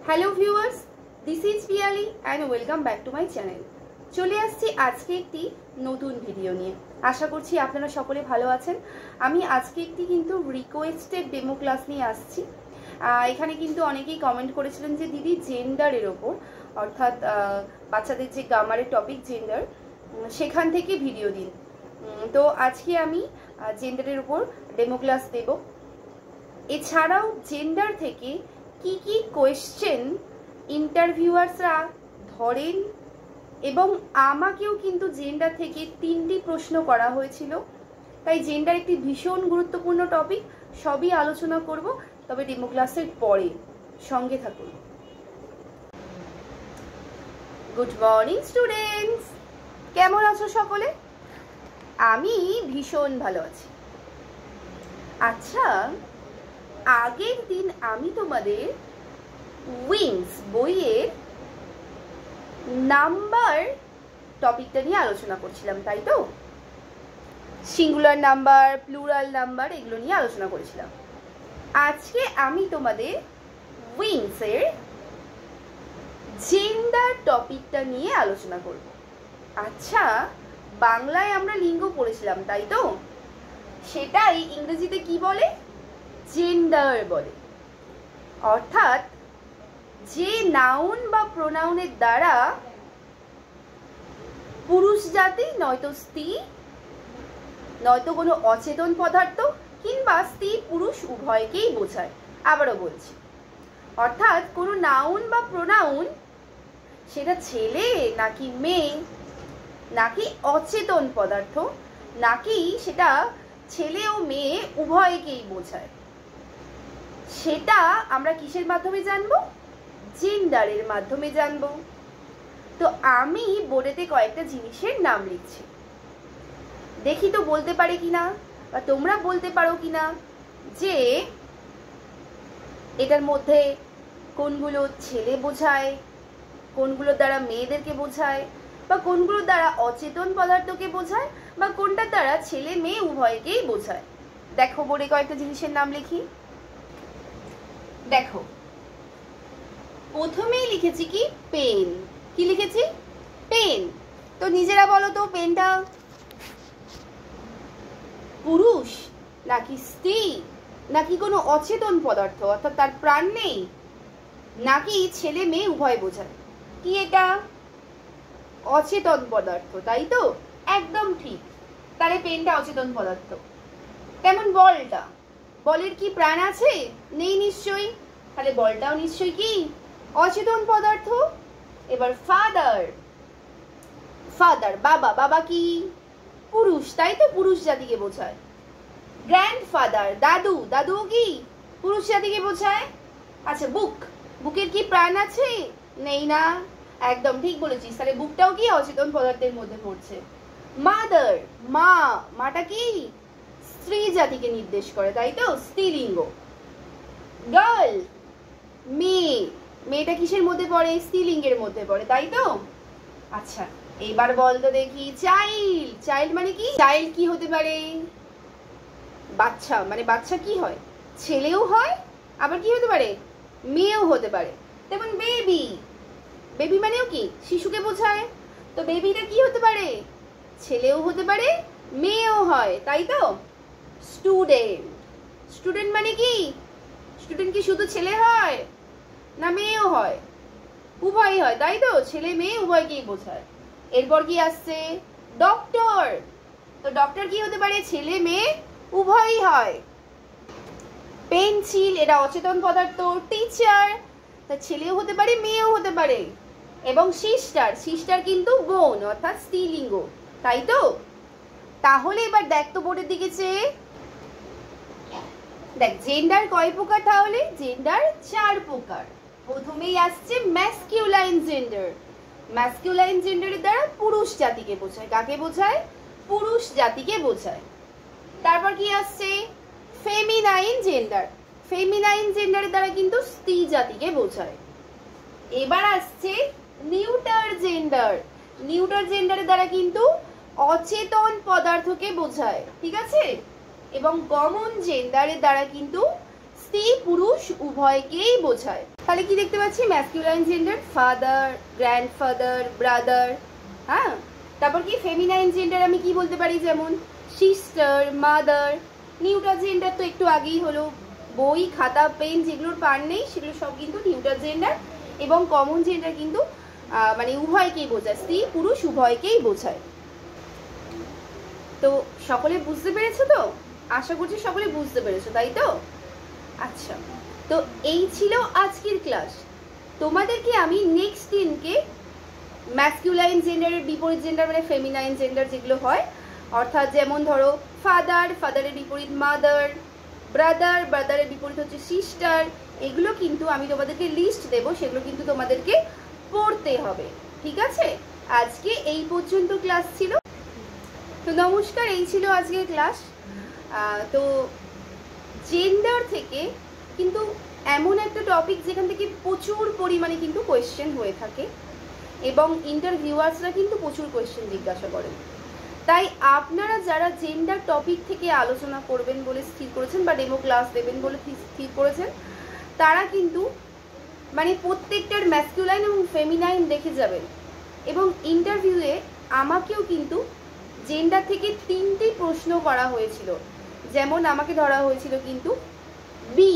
Hello viewers, this is Piyali and welcome back to my channel. চলে আসছি আজকে একটি নতুন ভিডিও নিয়ে। আশা করছি আপনারা সকলে ভালো আছেন। আমি আজকে একটি কিন্তু রিকোয়েস্টেড ডেমো ক্লাস নিয়ে আসছি। এখানে কিন্তু অনেকেই কমেন্ট করেছিলেন যে দিদি জেন্ডারের ওপর, অর্থাৎ বাচ্চাদের যে গ্রামারের টপিক জেন্ডার, সেখান থেকে ভিডিও দিন। তো আজকে আমি জেন্ডারের ওপর ডেমো ক্লাস দেব। এছাড়াও জেন্ডার থেকে কি কি কোয়েশ্চেন ইন্টারভিউয়ার্সরা ধরেন, এবং আমাকেও কিন্তু জেন্ডার থেকে 3টি প্রশ্ন করা হয়েছিল। তাই জেন্ডার একটি ভীষণ গুরুত্বপূর্ণ টপিক, সবই আলোচনা করব, তবে ডেমো ক্লাসের পরে। সঙ্গে থাকুন। গুড মর্নিং স্টুডেন্টস, কেমন আছো সকলে? আমি ভীষণ ভালো আছি। আচ্ছা, আগের দিন আমি তোমাদের উইংস বইয়ের নাম্বার টপিকটা নিয়ে আলোচনা করছিলাম, তাই তো? সিঙ্গুলার নাম্বার, প্লুরাল নাম্বার, এগুলো নিয়ে আলোচনা করেছিলাম। আজকে আমি তোমাদের উইংসের জেন্ডার টপিকটা নিয়ে আলোচনা করব। আচ্ছা, বাংলায় আমরা লিঙ্গ পড়েছিলাম, তাই তো? সেটাই ইংরেজিতে কি বলে? জেন্ডার বলে। অর্থাৎ যে নাউন বা প্রোনাউনের দ্বারা পুরুষ জাতি নয়তো স্ত্রী নয়তো কোনো অচেতন পদার্থ কিংবা স্ত্রী পুরুষ উভয়কেই বোঝায়। আবারও বলছি, অর্থাৎ কোনো নাউন বা প্রোনাউন সেটা ছেলে নাকি মেয়ে, নাকি অচেতন পদার্থ, নাকি সেটা ছেলে ও মেয়ে উভয়কেই বোঝায়, সেটা আমরা কিসের মাধ্যমে জানবো? জেন্ডারের মাধ্যমে জানবো। তো আমি বোর্ডেতে কয়েকটা জিনিসের নাম লিখছি, দেখি তো বলতে পারে কিনা, বা তোমরা বলতে পারো কিনা যে এটার মধ্যে কোনগুলো ছেলে বোঝায়, কোনগুলোর দ্বারা মেয়েদেরকে বোঝায়, বা কোনগুলোর দ্বারা অচেতন পদার্থকে বোঝায়, বা কোনটার দ্বারা ছেলে মেয়ে উভয়কেই বোঝায়। দেখো বোর্ডে কয়েকটা জিনিসের নাম লিখি। দেখো, প্রথমেই লিখেছি কি? পেন। কি লিখেছি? পেন। তো নিজেরা বলো তো, পেনটা পুরুষ নাকি স্ত্রী, নাকি কোনো অচেতন পদার্থ অর্থাৎ তার প্রাণ নেই, নাকি ছেলে মেয়ে উভয় বোঝায়? কি এটা? অচেতন পদার্থ, তাই তো? একদম ঠিক। তাহলে পেনটা অচেতন পদার্থ। তেমন বলটা, বলের কি প্রাণ আছে? নেই নিশ্চয়ই। তাহলে বলটাও নিশ্চয়ই কি? অচেতন পদার্থ। এবার ফাদার, ফাদার বাবা, বাবা কি? পুরুষ, তাই তো? পুরুষ জাতিকে বোঝায়। গ্র্যান্ডফাদার, দাদু, দাদুও কি? পুরুষ জাতিকে বোঝায়। আচ্ছা, বুক, বুকের কি প্রাণ আছে? নেই না? একদম ঠিক বলেছিস। তাহলে বুকটাও কি? অচেতন পদার্থের মধ্যে পড়ছে। মাদার, মা, মাটা কি? স্ত্রী জাতিকে নির্দেশ করে, তাই তো? স্ত্রীলিঙ্গ। গার্ল, মেয়ে, মেয়েটা কিসের মধ্যে পড়ে? স্ত্রীলিঙ্গের মধ্যে পড়ে, তাই তো? আচ্ছা, এবার বল তো দেখি, চাইল্ড, চাইল্ড মানে কি? চাইল্ড কি হতে পারে? বাচ্চা। মানে বাচ্চা কি হয়? ছেলেও হয়, আবার কি হতে পারে? মেয়েও হতে পারে। যেমন বেবি, বেবি মানেও কি? শিশুকে বোঝায়। তো বেবিটা কি হতে পারে? ছেলেও হতে পারে, মেয়েও হয়, তাই তো? স্টুডেন্ট, স্টুডেন্ট মানে কি? স্টুডেন্ট কি শুধু ছেলে হয় না মেয়েও হয়? উভয়ই হয়, তাই তো? ছেলে মেয়ে উভয়কেই বোঝায়। এরপর কি আসছে? ডক্টর। তো ডক্টর কি হতে পারে? ছেলে মেয়ে উভয়ই হয়। পেন্সিল, এটা অচেতন পদার্থ। টিচার, তা ছেলেও হতে পারে মেয়েও হতে পারে। এবং সিস্টার, সিস্টার কিন্তু বোন অর্থাৎ স্ত্রীলিঙ্গ, তাই তো? তাহলে এবার দেখ তো বোর্ডের দিকে চেয়ে দেখ, জেন্ডার কয় প্রকার? তাহলে জেন্ডার 4 প্রকার। প্রথমেই আসছে ম্যাসকিউলাইন জেন্ডার। ম্যাসকিউলাইন জেন্ডারের দ্বারা পুরুষ জাতিকে বোঝায়। কাকে বোঝায়? পুরুষ জাতিকে বোঝায়। তারপর কি আসছে? Feminine gender. ফেমিনাইন জেন্ডারের দ্বারা কিন্তু স্ত্রী জাতিকে বোঝায়। এবার আসছে নিউটার জেন্ডার। নিউটার জেন্ডারের দ্বারা কিন্তু অচেতন পদার্থকে বোঝায়, ঠিক আছে? এবং কমন জেন্ডারের দ্বারা কিন্তু স্ত্রী পুরুষ উভয়কেই বোঝায়। তাহলে কি দেখতে পাচ্ছি, ম্যাসকিউলাইন জেন্ডার ফাদার, গ্র্যান্ডফাদার, ব্রাদার। হ্যাঁ, তারপর কি ফেমিনাইন জেন্ডার আমি কি বলতে পারি, যেমন সিস্টার, মাদার। নিউটার জেন্ডার তো একটু আগেই হলো, বই, খাতা, পেন যেগুলোর পার নেই সেগুলো সব কিন্তু নিউটার জেন্ডার। এবং কমন জেন্ডার কিন্তু মানে উভয়কেই বোঝায়, স্ত্রী পুরুষ উভয়কেই বোঝায়। তো সকলে বুঝতে পেরেছো তো? আশা করছি সকলে বুঝতে পেরেছো, তাই তো? আচ্ছা, তো এই ছিল আজকের ক্লাস। তোমাদেরকে আমি নেক্সট দিনকে ম্যাসকিউলাইন জেন্ডারের বিপরীত জেন্ডার মানে ফেমিনাইন জেন্ডার যেগুলো হয়, অর্থাৎ যেমন ধরো ফাদার, ফাদারের বিপরীত মাদার, ব্রাদার, ব্রাদারের বিপরীত হচ্ছে সিস্টার, এগুলো কিন্তু আমি তোমাদেরকে লিস্ট দেবো, সেগুলো কিন্তু তোমাদেরকে পড়তে হবে। ঠিক আছে, আজকে এই পর্যন্ত ক্লাস ছিল। তো নমস্কার, এই ছিল আজকের ক্লাস। তো জেন্ডার থেকে কিন্তু এমন একটা টপিক যেখান থেকে প্রচুর পরিমাণে কিন্তু কোয়েশ্চেন হয়ে থাকে এবং ইন্টারভিউয়ার্সরা কিন্তু প্রচুর কোয়েশ্চেন জিজ্ঞাসা করেন। তাই আপনারা যারা জেন্ডার টপিক থেকে আলোচনা করবেন বলে স্থির করেছেন বা ডেমো ক্লাস দেবেন বলে স্থির করেছেন, তারা কিন্তু মানে প্রত্যেকটার ম্যাসকিউলাইন এবং ফেমিনাইন দেখে যাবেন। এবং ইন্টারভিউয়ে আমাকেও কিন্তু জেন্ডার থেকে 3টি প্রশ্ন করা হয়েছিল। যেমন আমাকে ধরা হয়েছিল কিন্তু বি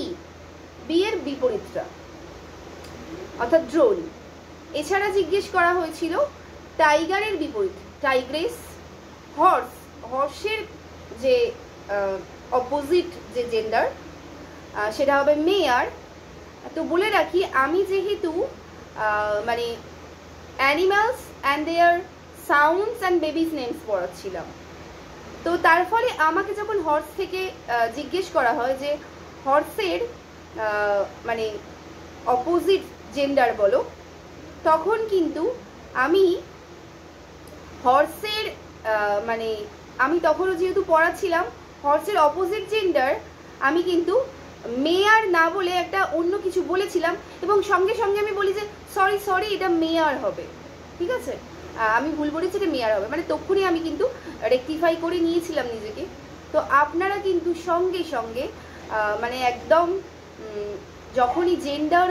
এর বিপরীতটা অর্থাৎ ড্রোন। এছাড়া জিজ্ঞেস করা হয়েছিল টাইগারের বিপরীত টাইগ্রেস, হর্সের যে অপোজিট যে জেন্ডার সেটা হবে মেয়ার। তো বলে রাখি, আমি যেহেতু মানে animals and their sounds and babies names পড়াচ্ছিলাম, তো তার ফলে আমাকে যখন হর্স থেকে জিজ্ঞেস করা হয় যে হর্সের মানে অপোজিট জেন্ডার বলো, তখন কিন্তু আমি হর্সের মানে আমি তখনও যেহেতু পড়াচ্ছিলাম হর্সের অপোজিট জেন্ডার, আমি কিন্তু মেয়ার না বলে একটা অন্য কিছু বলেছিলাম এবং সঙ্গে সঙ্গে আমি বলি যে সরি এটা মেয়ার হবে। ঠিক আছে, আমি ভুল বলেছি, এটা মেয়ার হবে, মানে তখনই আমি কিন্তু রেকটিফাই করে নিয়েছিলাম নিজেকে। তো আপনারা কিন্তু সঙ্গে সঙ্গে মানে একদম যখনই জেন্ডার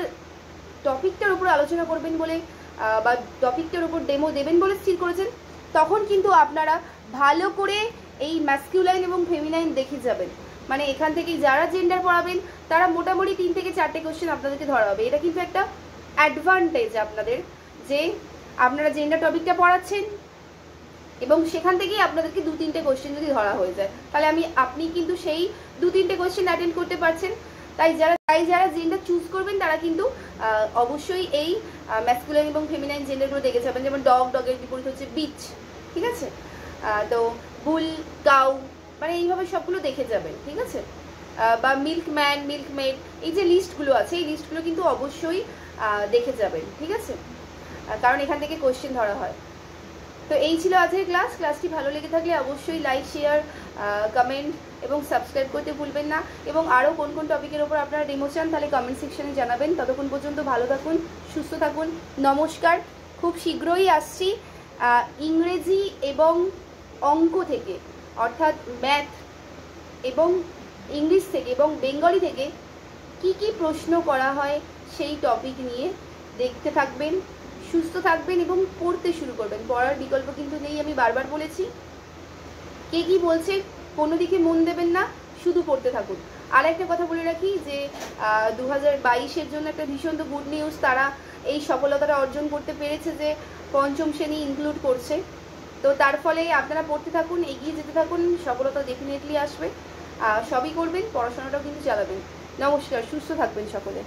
টপিকটার উপর আলোচনা করবেন বলে বা টপিকটার উপর ডেমো দেবেন বলে স্থির করেছেন, তখন কিন্তু আপনারা ভালো করে এই ম্যাসকিউলাইন এবং ফেমিনাইন দেখে যাবেন। মানে এখান থেকে যারা জেন্ডার পড়াবেন তারা মোটামুটি 3 থেকে 4টে কোশ্চেন আপনাদেরকে ধরা হবে। এটা কিন্তু একটা অ্যাডভান্টেজ আপনাদের, যে আপনারা জেন্ডার টপিকটা পড়াচ্ছেন এবং সেখান থেকেই আপনাদেরকে 2-3টে কোশ্চেন যদি ধরা হয়ে যায়, তাহলে আপনি কিন্তু সেই 2-3টে কোশ্চেন অ্যাটেন্ড করতে পারছেন। তাই যারা জেন্ডার চুজ করবেন তারা কিন্তু অবশ্যই এই ম্যাসকুলাইন এবং ফেমিনাইন জেন্ডারগুলো দেখে যাবেন। যেমন ডগের বিপরীত হচ্ছে বিচ। ঠিক আছে, তো বুল, কাউ, মানে এইভাবে সবগুলো দেখে যাবেন। ঠিক আছে, বা মিল্কম্যান, মিল্কমেড, এই যে লিস্টগুলো আছে এই লিস্টগুলো কিন্তু অবশ্যই দেখে যাবেন। ঠিক আছে, কারণ এখান থেকে কোশ্চেন ধরা হয়। তো এই ছিল আজকের ক্লাসটি ভালো লেগে থাকলে অবশ্যই লাইক, শেয়ার, কমেন্ট এবং সাবস্ক্রাইব করতে ভুলবেন না। এবং আরও কোন কোন টপিকের ওপর আপনারা ডেমো চান তাহলে কমেন্ট সেকশনে জানাবেন। ততক্ষণ পর্যন্ত ভালো থাকুন, সুস্থ থাকুন, নমস্কার। খুব শীঘ্রই আসছি ইংরেজি এবং অঙ্ক থেকে, অর্থাৎ ম্যাথ এবং ইংলিশ থেকে এবং বেঙ্গলি থেকে কি কি প্রশ্ন করা হয় সেই টপিক নিয়ে দেখতে থাকবেন, সুস্থ থাকবেন এবং পড়তে শুরু করবেন। পড়ার বিকল্প কিন্তু নেই, আমি বারবার বলেছি। কে কি বলছে কোনো দিকে মন দেবেন না, শুধু পড়তে থাকুন। আর একটা কথা বলে রাখি যে 2022-এর জন্য একটা ভীষণ তো গুড নিউজ, তারা এই সফলতাটা অর্জন করতে পেরেছে যে 5ম শ্রেণী ইনক্লুড করছে। তো তার ফলে আপনারা পড়তে থাকুন, এগিয়ে যেতে থাকুন, সফলতা ডেফিনেটলি আসবে। সবই করবেন, পড়াশোনাটাও কিন্তু চালাবেন। নমস্কার, সুস্থ থাকবেন সকলে।